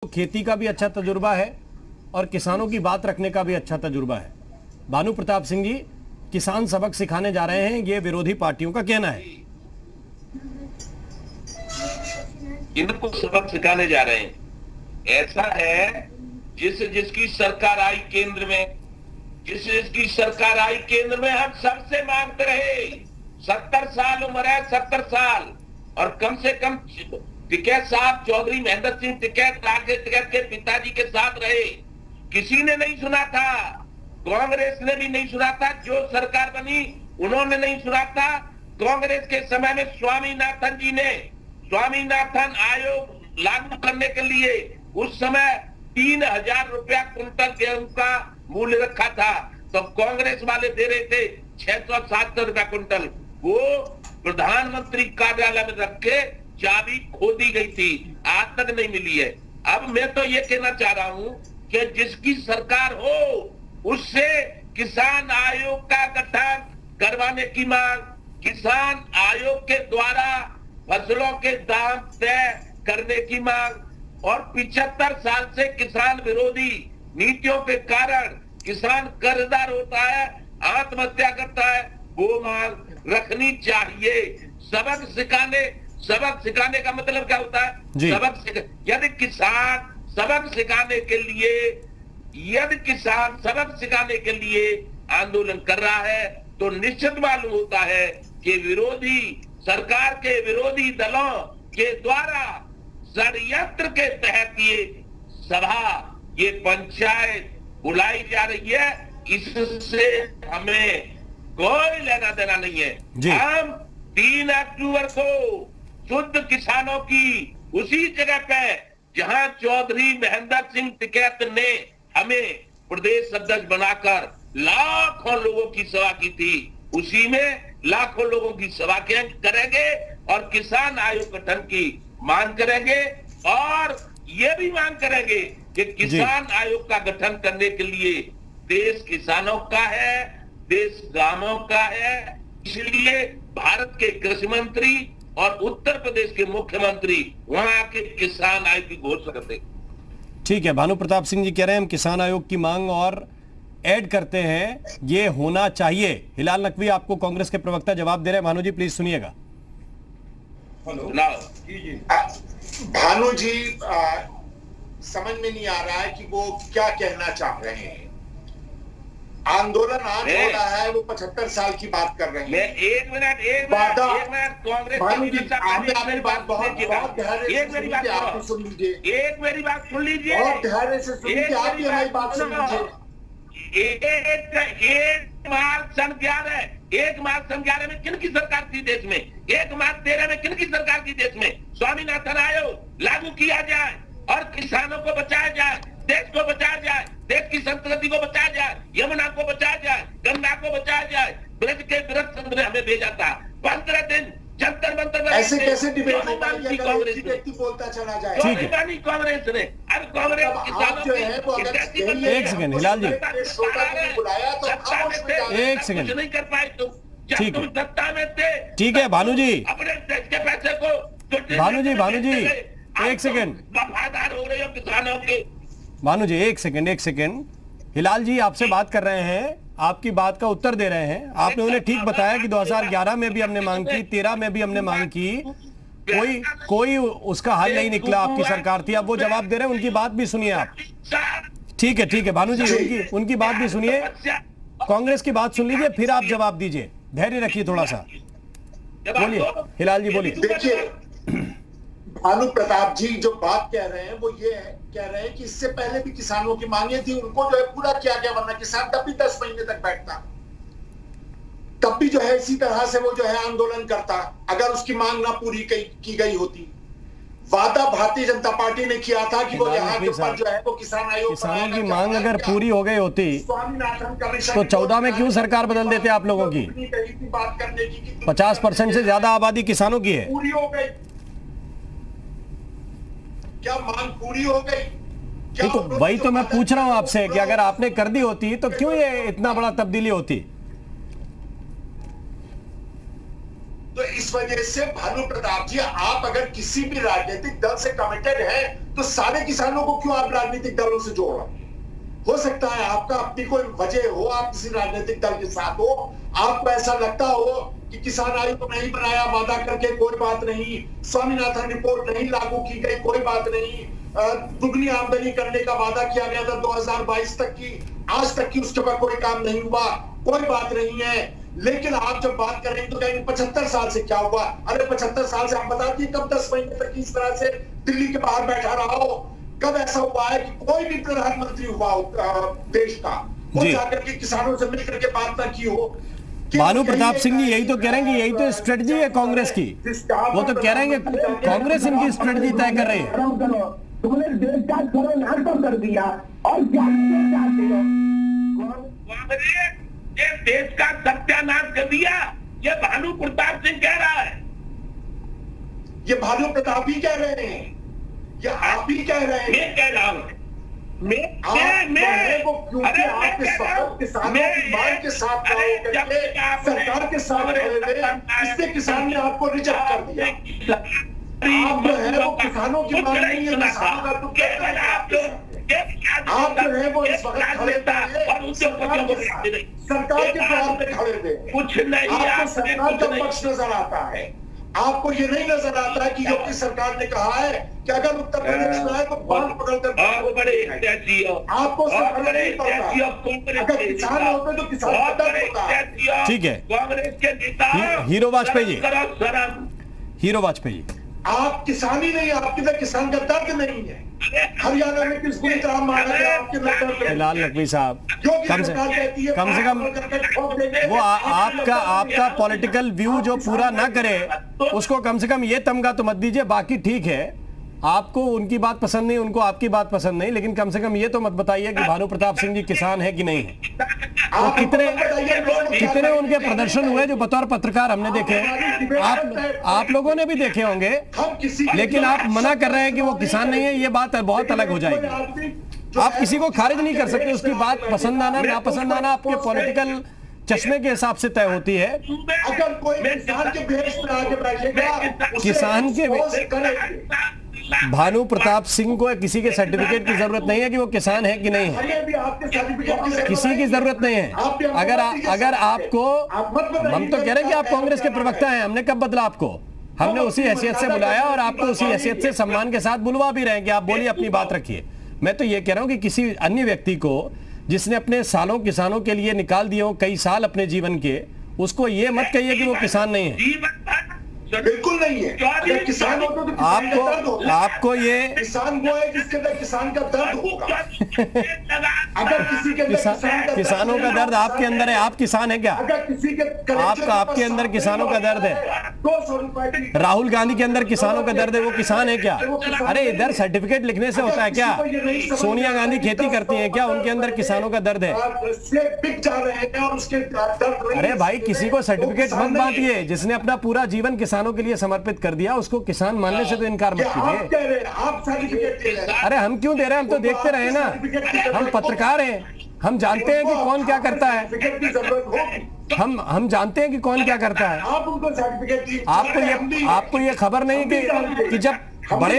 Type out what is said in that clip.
खेती का भी अच्छा तजुर्बा है और किसानों की बात रखने का भी अच्छा तजुर्बा है। भानु प्रताप सिंह जी किसान सबक सिखाने जा रहे हैं, ये विरोधी पार्टियों का कहना है। इनको सबक सिखाने जा रहे हैं। ऐसा है जिसकी सरकार आई केंद्र में, जिसकी सरकार आई केंद्र में, हम सबसे मांगते रहे। 70 साल उम्र है, 70 साल, और कम से कम टिकैत साहब चौधरी महेंद्र सिंह टिकैत के पिताजी के साथ रहे। किसी ने नहीं सुना था, कांग्रेस ने भी नहीं सुना था, जो सरकार बनी उन्होंने नहीं सुना था। कांग्रेस के समय में स्वामीनाथन जी ने स्वामीनाथन आयोग लागू करने के लिए उस समय 3000 रुपया कुंटल गेहूं का मूल्य रखा था, तो कांग्रेस वाले दे रहे थे 670 रुपया कुंटल। वो प्रधानमंत्री कार्यालय में रख के चाबी खो दी गई थी, आज तक नहीं मिली है। अब मैं तो ये कहना चाह रहा हूं कि जिसकी सरकार हो उससे किसान आयोग का गठन करवाने की मांग, किसान आयोग के द्वारा फसलों के दाम तय करने की मांग, और 75 साल से किसान विरोधी नीतियों के कारण किसान कर्जदार होता है, आत्महत्या करता है, वो मांग रखनी चाहिए। सबक सिखाने का मतलब क्या होता है? यदि किसान सबक सिखाने के लिए आंदोलन कर रहा है तो निश्चित मालूम होता है कि विरोधी सरकार के विरोधी दलों के द्वारा षड्यंत्र के तहत ये पंचायत बुलाई जा रही है। इससे हमें कोई लेना देना नहीं है। हम 3 अक्टूबर को शुद्ध किसानों की उसी जगह पे जहां चौधरी महेंद्र सिंह टिकैत ने हमें प्रदेश अध्यक्ष बनाकर लाखों लोगों की सभा की थी, उसी में लाखों लोगों की सभा करेंगे और किसान आयोग गठन की मांग करेंगे, और ये भी मांग करेंगे कि किसान आयोग का गठन करने के लिए देश किसानों का है, देश गांवों का है। इसलिए भारत के कृषि मंत्री और उत्तर प्रदेश के मुख्यमंत्री वहां आके किसान आयोग की घोषणा करते। ठीक है, भानु प्रताप सिंह जी कह रहे हैं हम किसान आयोग की मांग और ऐड करते हैं, ये होना चाहिए। हिलाल नकवी आपको कांग्रेस के प्रवक्ता जवाब दे रहे हैं। भानु जी प्लीज सुनिएगा। भानु जी समझ में नहीं आ रहा है कि वो क्या कहना चाह रहे हैं। आंदोलन आज हो रहा है, वो 75 साल की बात कर रहे हैं। एक मिनट कांग्रेस आपकी बात बहुत ध्यान से सुन लीजिए, आप सुन लीजिए, एक मेरी बात सुन लीजिए, बहुत ध्यान से सुन लीजिए, आप हमारी बात सुन लीजिए। एक मार्च सन 11 में किनकी सरकार थी देश में? 1 मार्च 13 में किनकी सरकार थी देश में? स्वामीनाथन आयोग लागू किया जाए और किसानों को बचाया जाए, देश को बचाया जाए, देश की संस्कृति को बचाया जाए, यमुना को बचाया जाए, गंगा को बचाया जाए। ब्रज के वृत्त ने हमें भेजा था 15 दिन जंतर मंतर। ऐसे कैसे डिबेट बोलता चला जाए? ठीक है, कांग्रेस ने अब कांग्रेस किसानों एक सेकंड हिलाल जी, बुलाया तो एक सेकंड नहीं कर पाए तुम, ठीक है, सत्ता में थे। ठीक है भानु जी, अपने देश के पैसे को भानु जी एक सेकंड, वफादार हो रहे हो किसानों के। भानु जी एक सेकंड, हिलाल जी आपसे बात कर रहे हैं, आपकी बात का उत्तर दे रहे हैं। आपने उन्हें ठीक बताया कि 2011 में भी हमने मांग की, 13 में भी हमने मांग की, कोई उसका हल नहीं निकला, आपकी सरकार थी। अब वो जवाब दे रहे हैं, उनकी बात भी सुनिए आप। ठीक है भानु जी, उनकी बात भी सुनिए, कांग्रेस की बात सुन लीजिए, फिर आप जवाब दीजिए। धैर्य रखिए थोड़ा सा, बोलिए हिलाल जी, बोलिए। देखिए भानु प्रताप जी जो बात कह रहे हैं वो ये कह रहे हैं कि इससे पहले भी किसानों की मांगे थी, उनको जो है पूरा किया गया, वरना किसान तब भी 10 महीने तक बैठता, तब भी जो है इसी तरह से वो जो है आंदोलन करता अगर उसकी मांग ना पूरी की गई होती। वादा भारतीय जनता पार्टी ने किया था कि वो यहाँ के ऊपर जो है वो किसान आयोग, किसानों की मांग अगर पूरी हो गई होती तो 14 में क्यों सरकार बदल देते आप लोगों की? बात करने की 50% से ज्यादा आबादी किसानों की है। पूरी हो गई, क्या मांग पूरी हो गई? तो वही तो मैं पूछ रहा हूं आपसे कि अगर आपने कर दी होती तो क्यों ये इतना बड़ा तब्दीली होती? तो इस वजह से भानु प्रताप जी, आप अगर किसी भी राजनीतिक दल से कमिटेड हैं तो सारे किसानों को क्यों आप राजनीतिक दलों से जोड़ रहे हैं? हो सकता है आपका अपनी कोई वजह हो, आप किसी राजनीतिक दल के साथ हो, आपको ऐसा लगता हो कि किसान आयोग नहीं बनाया, वादा करके कोई बात नहीं, स्वामीनाथन रिपोर्ट नहीं लागू की गई, कोई बात नहीं, दुगनी आमदनी करने का वादा किया गया था 2022 तक की, आज तक की उसके बाद कोई काम नहीं हुआ, कोई बात नहीं है। लेकिन आप जब बात करेंगे तो कहेंगे 75 साल से क्या हुआ? अरे 75 साल से आप बता दिए कब 10 महीने तक इस तरह से दिल्ली के बाहर बैठा रहा हो? कब ऐसा हुआ है कि कोई भी प्रधानमंत्री हुआ देश का वो जाकर के किसानों से मिलकर के बात ना की हो? भानु प्रताप सिंह जी यही तो कह रहे हैं कि यही तो स्ट्रेटजी है कांग्रेस की। वो तो कह रहे हैं कि कांग्रेस इनकी स्ट्रेटजी तय कर रही है। तुमने देश का सर्वनाश कर दिया और क्या चाहते हो? ये देश का सत्यानाश कर दिया, ये भानु प्रताप सिंह कह रहा है। ये भानु प्रताप ही कह रहे हैं, ये आप ही कह रहे हैं। मैं कह रहा हूँ, मैं सरकार के साथ इससे किसान ने आपको रिजेक्ट कर दिया। आप जो है वो किसानों की मांग नहीं है, किसानों का दुख आप जो है वो इस वक्त खड़े थे सरकार के तौर पे खड़े थे। कुछ नहीं, आपको सरकार का पक्ष नजर आता है, आपको ये नहीं नजर आता है कि योगी सरकार ने कहा है कि अगर उत्तर प्रदेश में आए तो बाल पकड़कर आपको अगर किसान होते तो किसान का दर्द होता है। ठीक है, कांग्रेस के नेता हीरो वाजपेयी जी, हीरो वाजपेयी जी, आप किसान ही नहीं, आपके अंदर किसान का दर्द नहीं है। हरियाणा में किस बुरी तरह मारा गया आपके अंदर? फिलहाल नकवी साहब कम से कम वो आपका पॉलिटिकल व्यू जो पूरा ना करे उसको कम से कम ये तमगा तो मत दीजिए। बाकी ठीक है, आपको उनकी बात पसंद नहीं, उनको आपकी बात पसंद नहीं, लेकिन कम से कम ये तो मत बताइए कि भानु प्रताप सिंह जी किसान है कि नहीं है। तो कितने उनके प्रदर्शन हुए जो बतौर पत्रकार हमने देखे, आप लोगों ने भी देखे होंगे, लेकिन आप मना कर रहे हैं कि वो किसान नहीं है। ये बात बहुत अलग हो जाएगी। आप किसी को खारिज नहीं कर सकते, उसकी बात पसंद आना नापसंद आना आपके पॉलिटिकल चश्मे के हिसाब से तय होती है। अगर कोई किसान के भेष में आके बैठेगा, किसान के भानु प्रताप सिंह को किसी के सर्टिफिकेट की जरूरत नहीं है कि वो किसान है कि नहीं है, किसी की जरूरत नहीं है। अगर आपको, हम तो कह रहे हैं कि आप कांग्रेस के प्रवक्ता हैं, हमने कब बदला आपको? हमने उसी हैसियत से बुलाया और आपको उसी हैसियत से सम्मान के साथ बुलवा भी रहे हैं कि आप बोलिए, अपनी बात रखिए। मैं तो ये कह रहा हूं कि किसी अन्य व्यक्ति को जिसने अपने सालों किसानों के लिए निकाल दिए हो, कई साल अपने जीवन के, उसको ये मत कहिए कि वो किसान नहीं है। बिल्कुल नहीं है। अगर किसान हो तो आपको ये किसान वो है जिसके अंदर किसान का दर्द होगा। अगर किसी के अंदर किसानों का दर्द आपके अंदर है, आप किसान है क्या? अगर किसी के आपके अंदर किसानों का दर्द है, 200 रुपए, राहुल गांधी के अंदर किसानों का दर्द है, वो किसान है क्या? अरे इधर सर्टिफिकेट लिखने से होता है क्या? सोनिया गांधी खेती करती है क्या? उनके अंदर किसानों का दर्द है। अरे भाई, किसी को सर्टिफिकेट मत बांटिए। जिसने अपना पूरा जीवन किसानों के लिए समर्पित कर दिया, उसको किसान मानने से तो इनकार मत कीजिए। अरे हम क्यों दे रहे हैं? हम तो देखते रहे ना, हम पत्रकार हैं, हम जानते हैं कि कौन क्या करता है। हम जानते हैं कि कौन क्या करता है। आपको ये खबर नहीं कि जब बड़े